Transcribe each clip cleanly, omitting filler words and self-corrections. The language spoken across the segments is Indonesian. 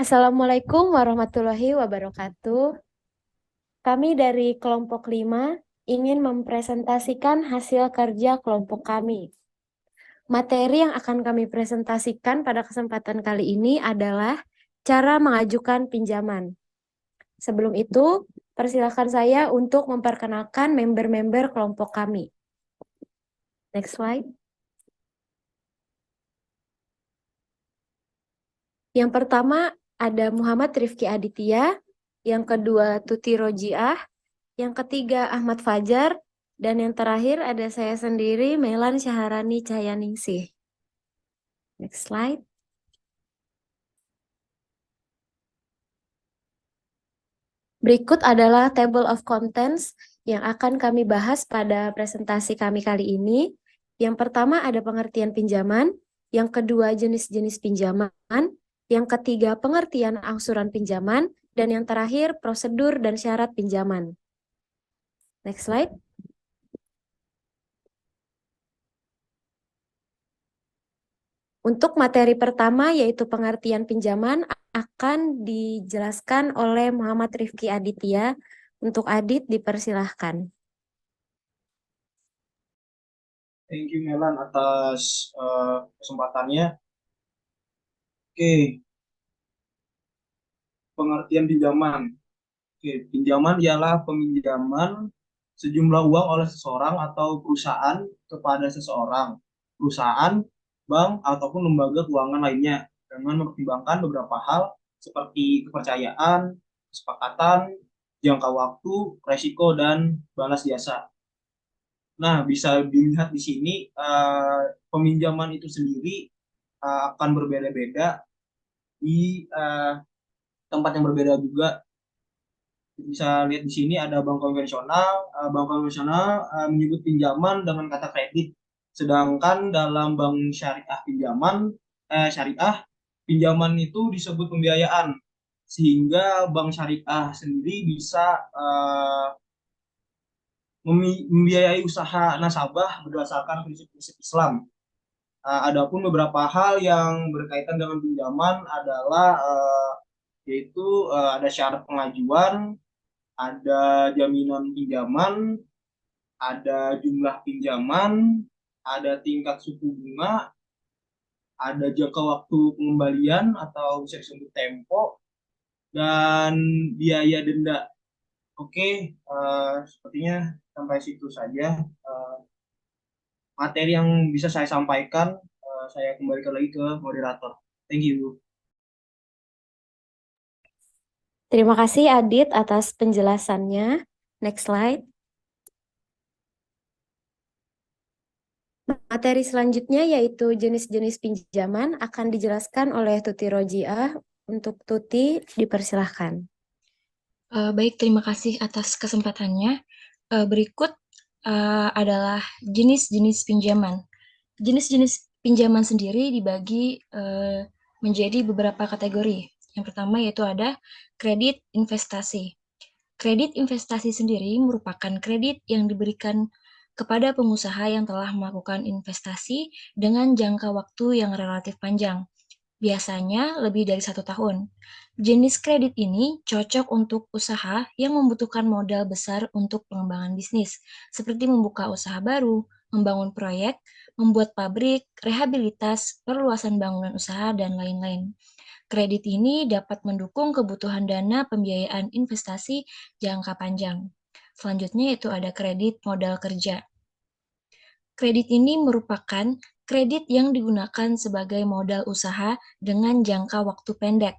Assalamualaikum warahmatullahi wabarakatuh. Kami dari kelompok 5 ingin mempresentasikan hasil kerja kelompok kami. Materi yang akan kami presentasikan pada kesempatan kali ini adalah cara mengajukan pinjaman. Sebelum itu, persilakan saya untuk memperkenalkan member-member kelompok kami. Next slide. Yang pertama ada Muhammad Rifki Aditya, yang kedua Tuti Rojiah, yang ketiga Ahmad Fajar, dan yang terakhir ada saya sendiri, Melan Syaharani Cahyaningsih. Next slide. Berikut adalah table of contents yang akan kami bahas pada presentasi kami kali ini. Yang pertama ada pengertian pinjaman, yang kedua jenis-jenis pinjaman, yang ketiga pengertian angsuran pinjaman, dan yang terakhir prosedur dan syarat pinjaman. Next slide. Untuk materi pertama yaitu pengertian pinjaman akan dijelaskan oleh Muhammad Rifki Aditya. Untuk Adit dipersilahkan. Thank you Melan atas kesempatannya. Oke, pengertian pinjaman. Oke, pinjaman ialah peminjaman sejumlah uang oleh seseorang atau perusahaan kepada seseorang, perusahaan, bank, ataupun lembaga keuangan lainnya dengan mempertimbangkan beberapa hal seperti kepercayaan, kesepakatan, jangka waktu, resiko, dan balas jasa. Nah, bisa dilihat di sini peminjaman itu sendiri akan berbeda-beda di tempat yang berbeda juga. Bisa lihat di sini ada bank konvensional. Bank konvensional menyebut pinjaman dengan kata kredit. Sedangkan dalam bank syariah syariah pinjaman itu disebut pembiayaan. Sehingga bank syariah sendiri bisa membiayai usaha nasabah berdasarkan prinsip-prinsip Islam. Adapun beberapa hal yang berkaitan dengan pinjaman adalah yaitu ada syarat pengajuan, ada jaminan pinjaman, ada jumlah pinjaman, ada tingkat suku bunga, ada jangka waktu pengembalian atau bisa disebut tempo, dan biaya denda. Oke, sepertinya sampai situ saja materi yang bisa saya sampaikan. Saya kembalikan lagi ke moderator. Thank you. Terima kasih Adit atas penjelasannya. Next slide. Materi selanjutnya yaitu jenis-jenis pinjaman akan dijelaskan oleh Tuti Rojiah. Untuk Tuti dipersilahkan. Baik, terima kasih atas kesempatannya. Berikut adalah jenis-jenis pinjaman. Jenis-jenis pinjaman sendiri dibagi menjadi beberapa kategori. Yang pertama yaitu ada kredit investasi. Kredit investasi sendiri merupakan kredit yang diberikan kepada pengusaha yang telah melakukan investasi dengan jangka waktu yang relatif panjang, biasanya lebih dari 1 tahun. Jenis kredit ini cocok untuk usaha yang membutuhkan modal besar untuk pengembangan bisnis, seperti membuka usaha baru, membangun proyek, membuat pabrik, rehabilitas, perluasan bangunan usaha, dan lain-lain. Kredit ini dapat mendukung kebutuhan dana pembiayaan investasi jangka panjang. Selanjutnya itu ada kredit modal kerja. Kredit ini merupakan kredit yang digunakan sebagai modal usaha dengan jangka waktu pendek.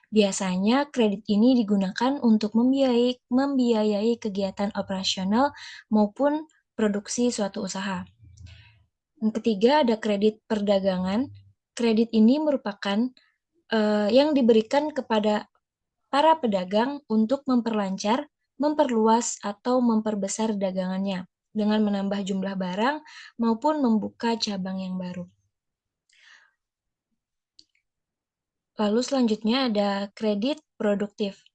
Biasanya kredit ini digunakan untuk membiayai kegiatan operasional maupun produksi suatu usaha. Yang ketiga ada kredit perdagangan. Kredit ini merupakan yang diberikan kepada para pedagang untuk memperlancar, memperluas, atau memperbesar dagangannya dengan menambah jumlah barang maupun membuka cabang yang baru. Lalu selanjutnya ada kredit produktif.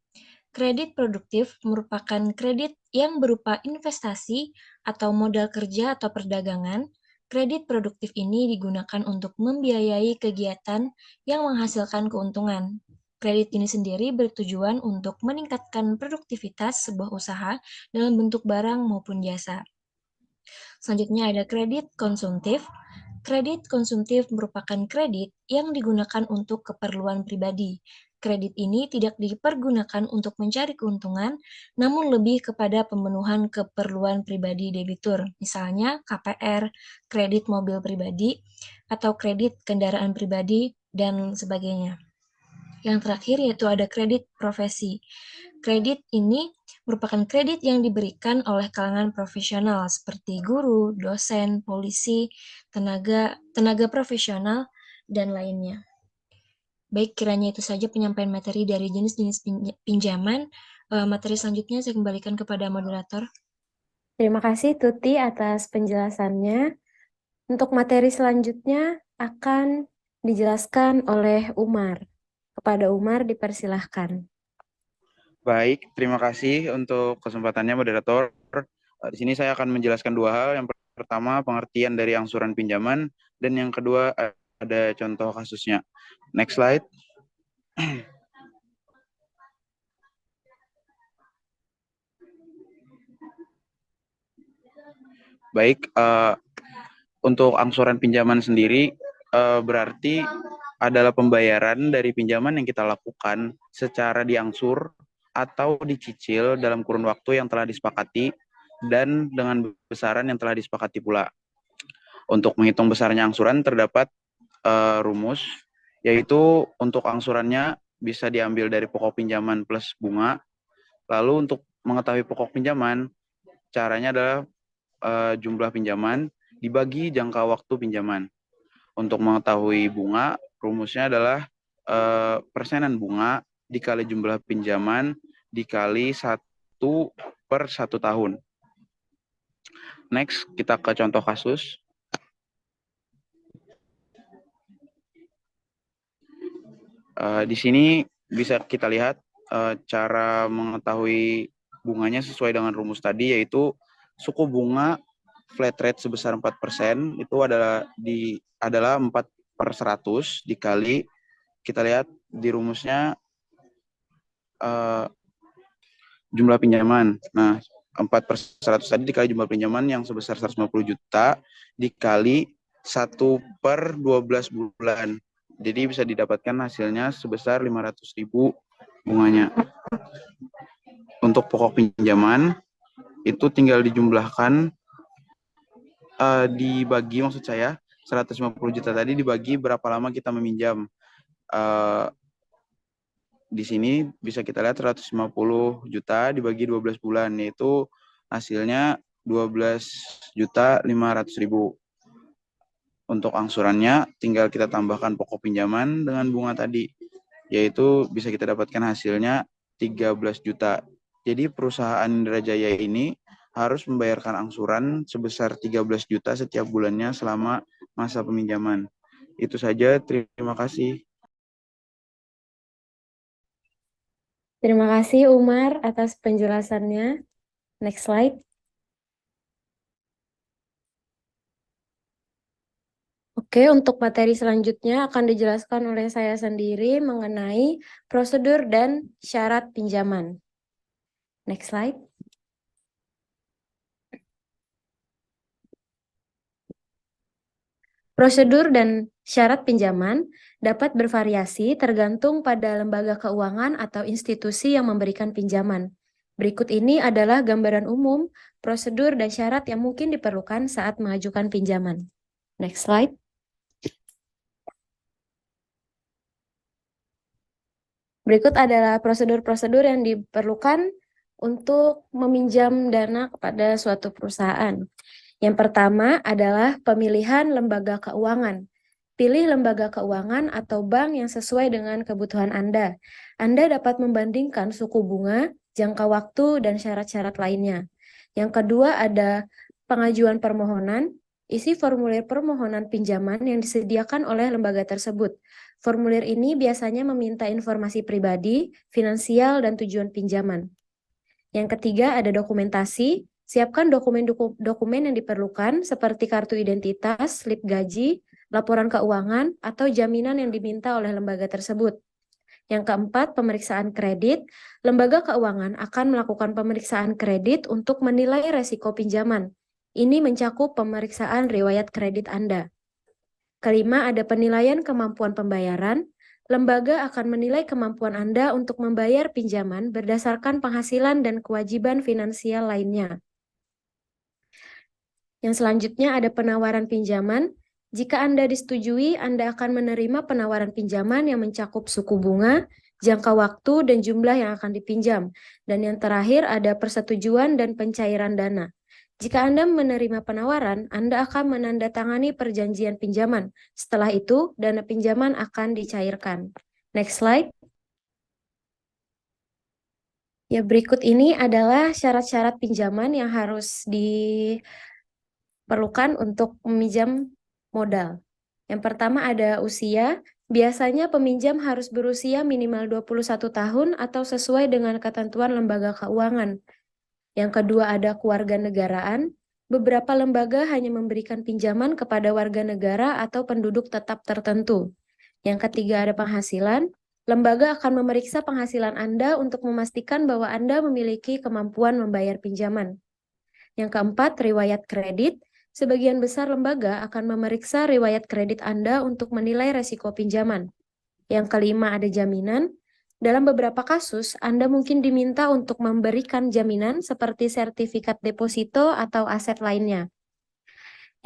Kredit produktif merupakan kredit yang berupa investasi atau modal kerja atau perdagangan. Kredit produktif ini digunakan untuk membiayai kegiatan yang menghasilkan keuntungan. Kredit ini sendiri bertujuan untuk meningkatkan produktivitas sebuah usaha dalam bentuk barang maupun jasa. Selanjutnya ada kredit konsumtif. Kredit konsumtif merupakan kredit yang digunakan untuk keperluan pribadi. Kredit ini tidak dipergunakan untuk mencari keuntungan, namun lebih kepada pemenuhan keperluan pribadi debitur, misalnya KPR, kredit mobil pribadi, atau kredit kendaraan pribadi, dan sebagainya. Yang terakhir yaitu ada kredit profesi. Kredit ini merupakan kredit yang diberikan oleh kalangan profesional seperti guru, dosen, polisi, tenaga profesional, dan lainnya. Baik, kiranya itu saja penyampaian materi dari jenis-jenis pinjaman. Materi selanjutnya saya kembalikan kepada moderator. Terima kasih Tuti atas penjelasannya. Untuk materi selanjutnya akan dijelaskan oleh Umar. Kepada Umar dipersilahkan. Baik, terima kasih untuk kesempatannya moderator. Di sini saya akan menjelaskan dua hal. Yang pertama, pengertian dari angsuran pinjaman, dan yang kedua ada contoh kasusnya. Next slide. Baik, untuk angsuran pinjaman sendiri berarti adalah pembayaran dari pinjaman yang kita lakukan secara diangsur atau dicicil dalam kurun waktu yang telah disepakati dan dengan besaran yang telah disepakati pula. Untuk menghitung besarnya angsuran terdapat rumus, yaitu untuk angsurannya bisa diambil dari pokok pinjaman plus bunga. Lalu untuk mengetahui pokok pinjaman, caranya adalah jumlah pinjaman dibagi jangka waktu pinjaman. Untuk mengetahui bunga, rumusnya adalah persenan bunga dikali jumlah pinjaman dikali 1/1 tahun. Next, kita ke contoh kasus. Di sini bisa kita lihat cara mengetahui bunganya sesuai dengan rumus tadi, yaitu suku bunga flat rate sebesar 4% itu adalah 4/100 dikali, kita lihat di rumusnya jumlah pinjaman. Nah, 4/100 tadi dikali jumlah pinjaman yang sebesar 150 juta dikali 1/12 bulan. Jadi bisa didapatkan hasilnya sebesar 500.000 bunganya. Untuk pokok pinjaman itu tinggal dijumlahkan, dibagi, maksud saya 150 juta tadi dibagi berapa lama kita meminjam. Di sini bisa kita lihat 150 juta dibagi 12 bulan, yaitu hasilnya 12.500.000. Untuk angsurannya tinggal kita tambahkan pokok pinjaman dengan bunga tadi, yaitu bisa kita dapatkan hasilnya 13 juta. Jadi perusahaan Indra Jaya ini harus membayarkan angsuran sebesar 13 juta setiap bulannya selama masa peminjaman. Itu saja, terima kasih. Terima kasih Umar atas penjelasannya. Next slide. Oke, untuk materi selanjutnya akan dijelaskan oleh saya sendiri mengenai prosedur dan syarat pinjaman. Next slide. Prosedur dan syarat pinjaman dapat bervariasi tergantung pada lembaga keuangan atau institusi yang memberikan pinjaman. Berikut ini adalah gambaran umum prosedur dan syarat yang mungkin diperlukan saat mengajukan pinjaman. Next slide. Berikut adalah prosedur-prosedur yang diperlukan untuk meminjam dana kepada suatu perusahaan. Yang pertama adalah pemilihan lembaga keuangan. Pilih lembaga keuangan atau bank yang sesuai dengan kebutuhan Anda. Anda dapat membandingkan suku bunga, jangka waktu, dan syarat-syarat lainnya. Yang kedua ada pengajuan permohonan. Isi formulir permohonan pinjaman yang disediakan oleh lembaga tersebut. Formulir ini biasanya meminta informasi pribadi, finansial, dan tujuan pinjaman. Yang ketiga ada dokumentasi. Siapkan dokumen yang diperlukan seperti kartu identitas, slip gaji, laporan keuangan, atau jaminan yang diminta oleh lembaga tersebut. Yang keempat, pemeriksaan kredit. Lembaga keuangan akan melakukan pemeriksaan kredit untuk menilai resiko pinjaman. Ini mencakup pemeriksaan riwayat kredit Anda. Kelima, ada penilaian kemampuan pembayaran. Lembaga akan menilai kemampuan Anda untuk membayar pinjaman berdasarkan penghasilan dan kewajiban finansial lainnya. Yang selanjutnya ada penawaran pinjaman. Jika Anda disetujui, Anda akan menerima penawaran pinjaman yang mencakup suku bunga, jangka waktu, dan jumlah yang akan dipinjam. Dan yang terakhir ada persetujuan dan pencairan dana. Jika Anda menerima penawaran, Anda akan menandatangani perjanjian pinjaman. Setelah itu, dana pinjaman akan dicairkan. Next slide. Ya, berikut ini adalah syarat-syarat pinjaman yang harus diperlukan untuk meminjam modal. Yang pertama ada usia. Biasanya peminjam harus berusia minimal 21 tahun atau sesuai dengan ketentuan lembaga keuangan. Yang kedua ada kewarganegaraan. Beberapa lembaga hanya memberikan pinjaman kepada warga negara atau penduduk tetap tertentu. Yang ketiga ada penghasilan. Lembaga akan memeriksa penghasilan Anda untuk memastikan bahwa Anda memiliki kemampuan membayar pinjaman. Yang keempat, riwayat kredit. Sebagian besar lembaga akan memeriksa riwayat kredit Anda untuk menilai resiko pinjaman. Yang kelima, ada jaminan. Dalam beberapa kasus, Anda mungkin diminta untuk memberikan jaminan seperti sertifikat deposito atau aset lainnya.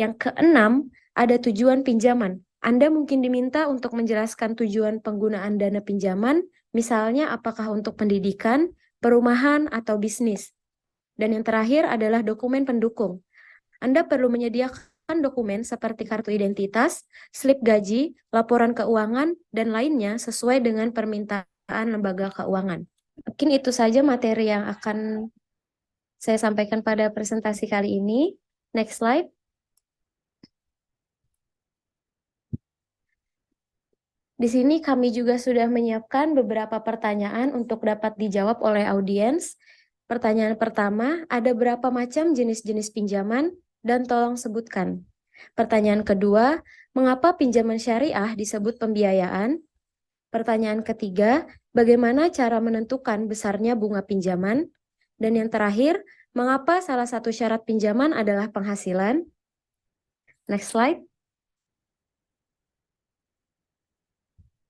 Yang keenam, ada tujuan pinjaman. Anda mungkin diminta untuk menjelaskan tujuan penggunaan dana pinjaman, misalnya apakah untuk pendidikan, perumahan, atau bisnis. Dan yang terakhir adalah dokumen pendukung. Anda perlu menyediakan dokumen seperti kartu identitas, slip gaji, laporan keuangan, dan lainnya sesuai dengan permintaan lembaga keuangan. Mungkin itu saja materi yang akan saya sampaikan pada presentasi kali ini. Next slide. Di sini kami juga sudah menyiapkan beberapa pertanyaan untuk dapat dijawab oleh audiens. Pertanyaan pertama, ada berapa macam jenis-jenis pinjaman dan tolong sebutkan. Pertanyaan kedua, mengapa pinjaman syariah disebut pembiayaan? Pertanyaan ketiga, bagaimana cara menentukan besarnya bunga pinjaman? Dan yang terakhir, mengapa salah satu syarat pinjaman adalah penghasilan? Next slide.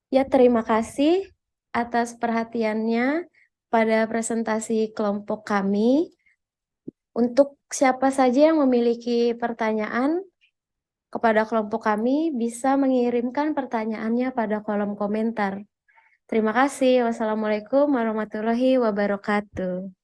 Ya, terima kasih atas perhatiannya pada presentasi kelompok kami. Untuk siapa saja yang memiliki pertanyaan kepada kelompok kami, bisa mengirimkan pertanyaannya pada kolom komentar. Terima kasih. Wassalamualaikum warahmatullahi wabarakatuh.